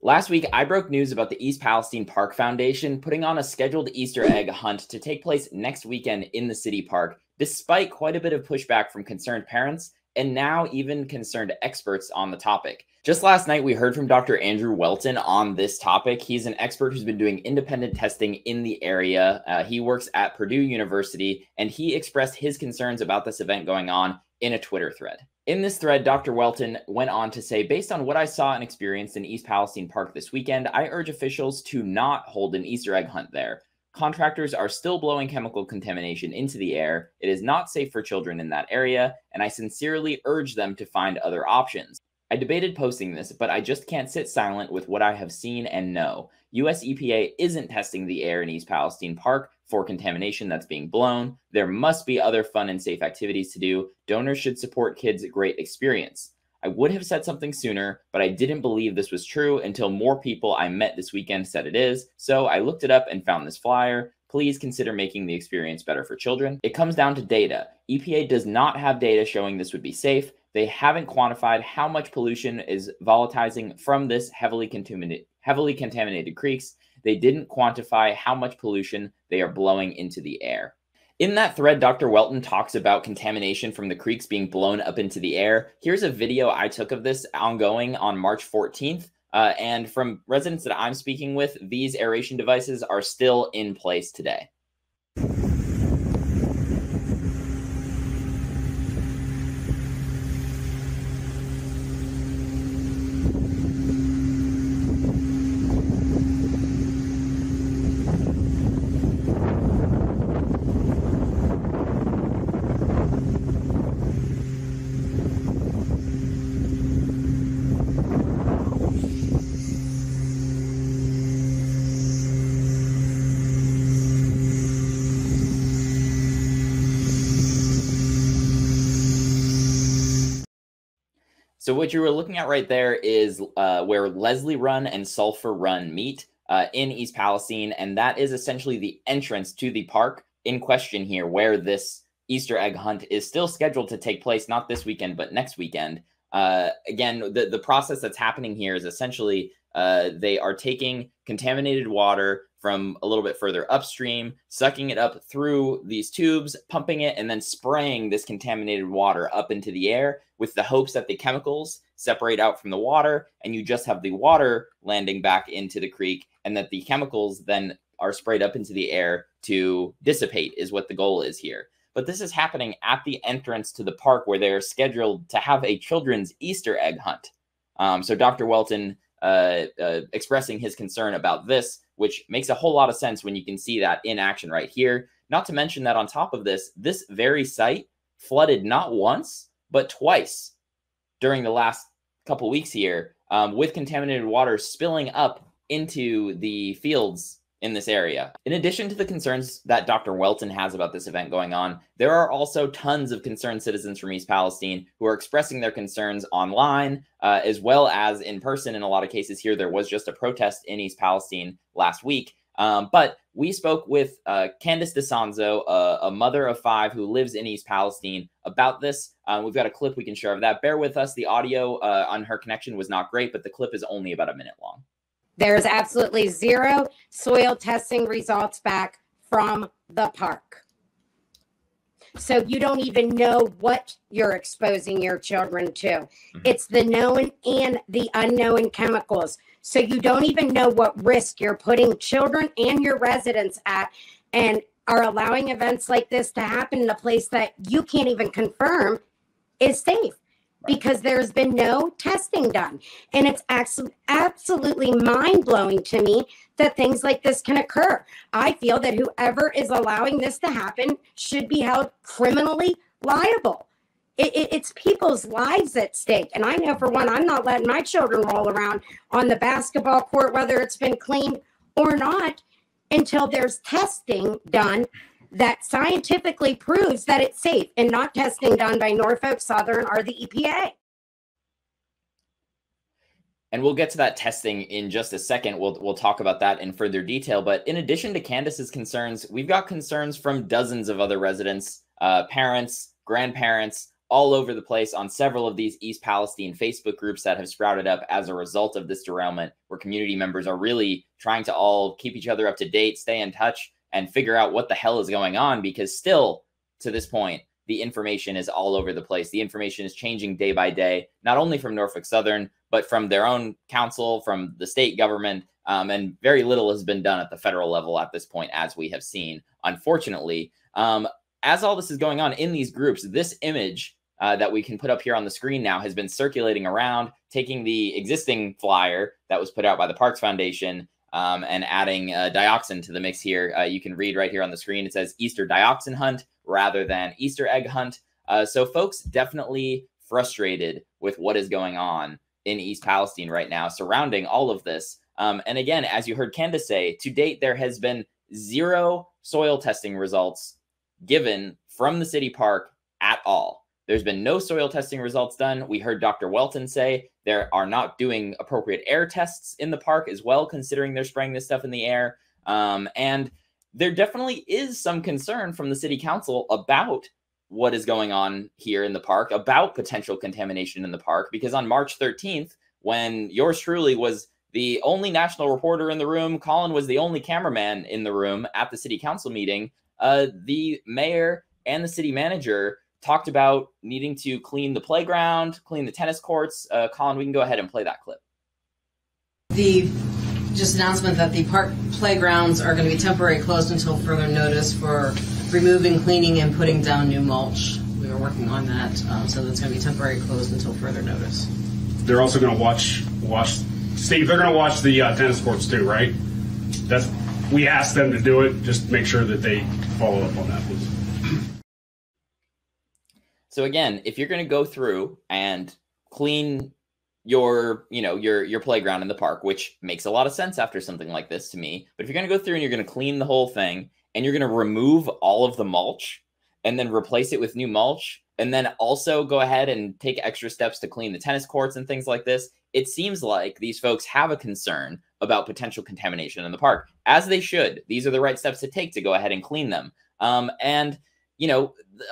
Last week, I broke news about the East Palestine Park Foundation putting on a scheduled Easter egg hunt to take place next weekend in the city park, despite quite a bit of pushback from concerned parents and now even concerned experts on the topic. Just last night, we heard from Dr. Andrew Welton on this topic. He's an expert who's been doing independent testing in the area. He works at Purdue University, and he expressed his concerns about this event going on in a Twitter thread. In this thread, Dr. Welton went on to say, based on what I saw and experienced in East Palestine Park this weekend, I urge officials to not hold an Easter egg hunt there. Contractors are still blowing chemical contamination into the air. It is not safe for children in that area, and I sincerely urge them to find other options. I debated posting this, but I just can't sit silent with what I have seen and know. US EPA isn't testing the air in East Palestine Park for contamination that's being blown. There must be other fun and safe activities to do. Donors should support kids' great experience. I would have said something sooner, but I didn't believe this was true until more people I met this weekend said it is. So I looked it up and found this flyer. Please consider making the experience better for children. It comes down to data. EPA does not have data showing this would be safe. They haven't quantified how much pollution is volatilizing from this heavily contaminated creeks. They didn't quantify how much pollution they are blowing into the air. In that thread, Dr. Welton talks about contamination from the creeks being blown up into the air. Here's a video I took of this ongoing on March 14th. And from residents that I'm speaking with, these aeration devices are still in place today. So what you were looking at right there is where Leslie Run and Sulphur Run meet in East Palestine, and that is essentially the entrance to the park in question here, where this Easter egg hunt is still scheduled to take place, not this weekend, but next weekend. Again, the process that's happening here is essentially they are taking contaminated water from a little bit further upstream, sucking it up through these tubes, pumping it, and then spraying this contaminated water up into the air with the hopes that the chemicals separate out from the water and you just have the water landing back into the creek, and that the chemicals then are sprayed up into the air to dissipate is what the goal is here. But this is happening at the entrance to the park where they're scheduled to have a children's Easter egg hunt. So Dr. Welton expressing his concern about this, which makes a whole lot of sense when you can see that in action right here. Not to mention that on top of this, this very site flooded not once, but twice during the last couple weeks here, with contaminated water spilling up into the fields in this area. In addition to the concerns that Dr. Welton has about this event going on, there are also tons of concerned citizens from East Palestine who are expressing their concerns online, as well as in person. In a lot of cases here, there was just a protest in East Palestine last week. But we spoke with Candace DeSanzo, a mother of 5 who lives in East Palestine, about this. We've got a clip we can share of that. Bear with us. The audio on her connection was not great, but the clip is only about a minute long. There's absolutely zero soil testing results back from the park. So you don't even know what you're exposing your children to. Mm-hmm. It's the known and the unknown chemicals. So you don't even know what risk you're putting children and your residents at, and are allowing events like this to happen in a place that you can't even confirm is safe. Because there's been no testing done. And it's absolutely mind-blowing to me that things like this can occur. I feel that whoever is allowing this to happen should be held criminally liable. It's people's lives at stake. And I know, for one, I'm not letting my children roll around on the basketball court, whether it's been cleaned or not, until there's testing done that scientifically proves that it's safe, and not testing done by Norfolk Southern or the EPA. And we'll get to that testing in just a second. We'll talk about that in further detail. But in addition to Candace's concerns, we've got concerns from dozens of other residents, parents, grandparents, all over the place on several of these East Palestine Facebook groups that have sprouted up as a result of this derailment, where community members are really trying to all keep each other up to date, stay in touch, and figure out what the hell is going on, because still, to this point, the information is all over the place. The information is changing day by day, not only from Norfolk Southern, but from their own council, from the state government, and very little has been done at the federal level at this point, as we have seen, unfortunately. As all this is going on in these groups, this image that we can put up here on the screen now has been circulating around, taking the existing flyer that was put out by the Parks Foundation and adding Dioxin to the mix here. You can read right here on the screen. It says Easter Dioxin Hunt rather than Easter Egg Hunt. So folks definitely frustrated with what is going on in East Palestine right now surrounding all of this. And again, as you heard Candace say, to date, there has been 0 soil testing results given from the city park at all. There's been no soil testing results done. We heard Dr. Welton say they are not doing appropriate air tests in the park as well, considering they're spraying this stuff in the air. And there definitely is some concern from the city council about what is going on here in the park, about potential contamination in the park, because on March 13th, when yours truly was the only national reporter in the room, Colin was the only cameraman in the room at the city council meeting, the mayor and the city manager talked about needing to clean the playground, clean the tennis courts. Colin, we can go ahead and play that clip. The just announcement that the park playgrounds are going to be temporarily closed until further notice for removing, cleaning, and putting down new mulch. We are working on that, so that's going to be temporarily closed until further notice. They're also going to watch. Steve, they're going to watch the tennis courts too, right? We asked them to do it. Just make sure that they follow up on that, please. So again, if you're going to go through and clean your playground in the park, which makes a lot of sense after something like this to me, but if you're going to go through and you're going to clean the whole thing and you're going to remove all of the mulch and then replace it with new mulch, and then also go ahead and take extra steps to clean the tennis courts and things like this, it seems like these folks have a concern about potential contamination in the park, as they should. These are the right steps to take to go ahead and clean them. And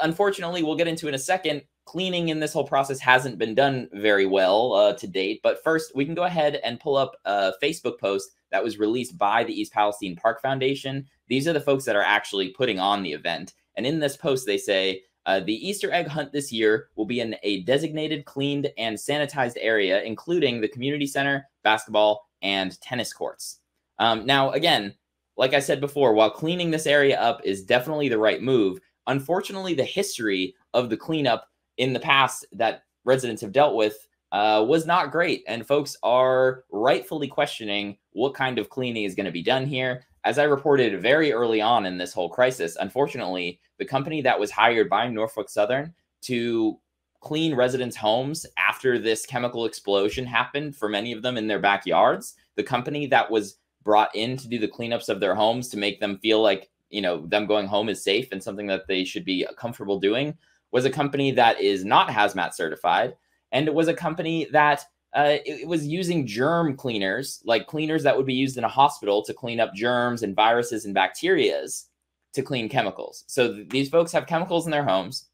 unfortunately, we'll get into in a second, cleaning in this whole process hasn't been done very well to date. But first, we can go ahead and pull up a Facebook post that was released by the East Palestine Park Foundation. These are the folks that are actually putting on the event. And in this post, they say, the Easter egg hunt this year will be in a designated, cleaned, and sanitized area, including the community center, basketball, and tennis courts. Now, again, like I said before, while cleaning this area up is definitely the right move, unfortunately, the history of the cleanup in the past that residents have dealt with was not great. And folks are rightfully questioning what kind of cleaning is going to be done here. As I reported very early on in this whole crisis, unfortunately, the company that was hired by Norfolk Southern to clean residents' homes after this chemical explosion happened for many of them in their backyards, the company that was brought in to do the cleanups of their homes to make them feel like, them going home is safe and something that they should be comfortable doing, was a company that is not hazmat certified. And it was a company that it was using germ cleaners, like cleaners that would be used in a hospital to clean up germs and viruses and bacterias to clean chemicals. So these folks have chemicals in their homes.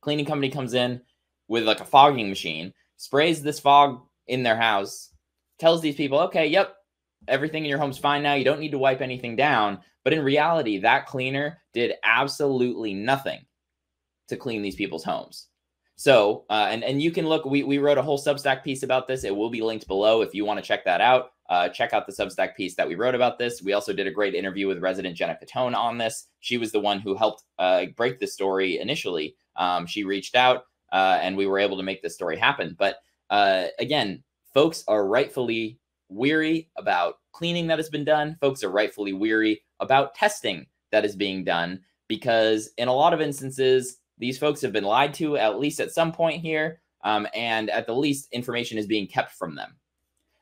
Cleaning company comes in with like a fogging machine, sprays this fog in their house, tells these people, okay, yep, everything in your home's fine now. You don't need to wipe anything down. But in reality, that cleaner did absolutely nothing to clean these people's homes. So, and you can look, we wrote a whole Substack piece about this. It will be linked below if you want to check that out. Check out the Substack piece that we wrote about this. We also did a great interview with resident Jenna Catone on this. She was the one who helped break the story initially. She reached out and we were able to make this story happen. But again, folks are rightfully weary about cleaning that has been done. Folks are rightfully weary about testing that is being done, because in a lot of instances, these folks have been lied to, at least at some point here, and at the least, information is being kept from them.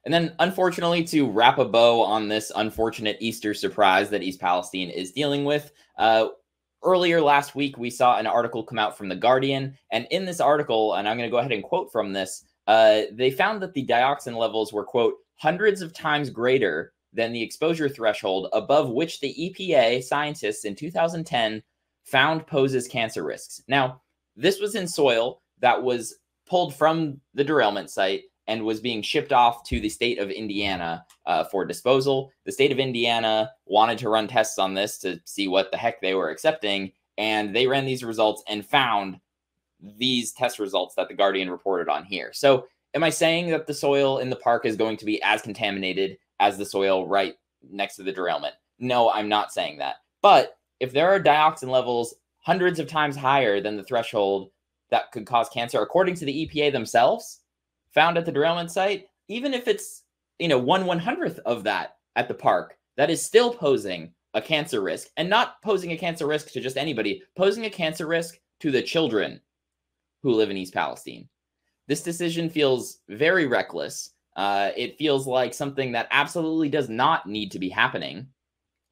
And then, unfortunately, to wrap a bow on this unfortunate Easter surprise that East Palestine is dealing with, earlier last week, we saw an article come out from The Guardian, and in this article, and I'm going to go ahead and quote from this, they found that the dioxin levels were, quote, hundreds of times greater than the exposure threshold above which the EPA scientists in 2010 found poses cancer risks. Now, This was in soil that was pulled from the derailment site and was being shipped off to the state of Indiana for disposal. The state of Indiana wanted to run tests on this to see what the heck they were accepting, and they ran these results and found these test results that the Guardian reported on here. So am I saying that the soil in the park is going to be as contaminated as the soil right next to the derailment? No, I'm not saying that. But if there are dioxin levels hundreds of times higher than the threshold that could cause cancer, according to the EPA themselves, found at the derailment site, even if it's, 1/100th of that at the park, that is still posing a cancer risk, and not posing a cancer risk to just anybody, posing a cancer risk to the children who live in East Palestine. This decision feels very reckless. It feels like something that absolutely does not need to be happening.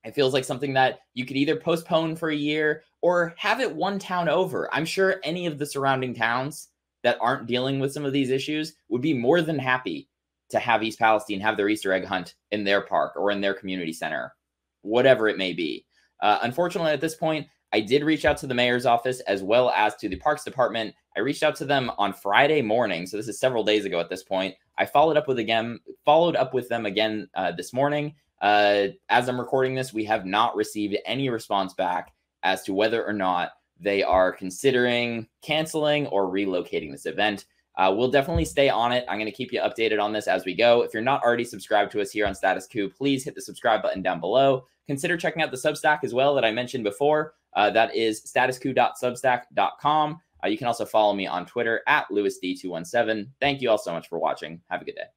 It feels like something that you could either postpone for a year or have it one town over. I'm sure any of the surrounding towns that aren't dealing with some of these issues would be more than happy to have East Palestine have their Easter egg hunt in their park or in their community center, whatever it may be. Unfortunately, at this point, I did reach out to the mayor's office as well as to the Parks Department. I reached out to them on Friday morning, so this is several days ago at this point. I followed up with them again this morning. As I'm recording this, we have not received any response back as to whether or not they are considering canceling or relocating this event. We'll definitely stay on it. I'm going to keep you updated on this as we go. If you're not already subscribed to us here on Status Coup, please hit the subscribe button down below. Consider checking out the Substack as well that I mentioned before. That is statuscoup.substack.com. You can also follow me on Twitter at LewisD217. Thank you all so much for watching. Have a good day.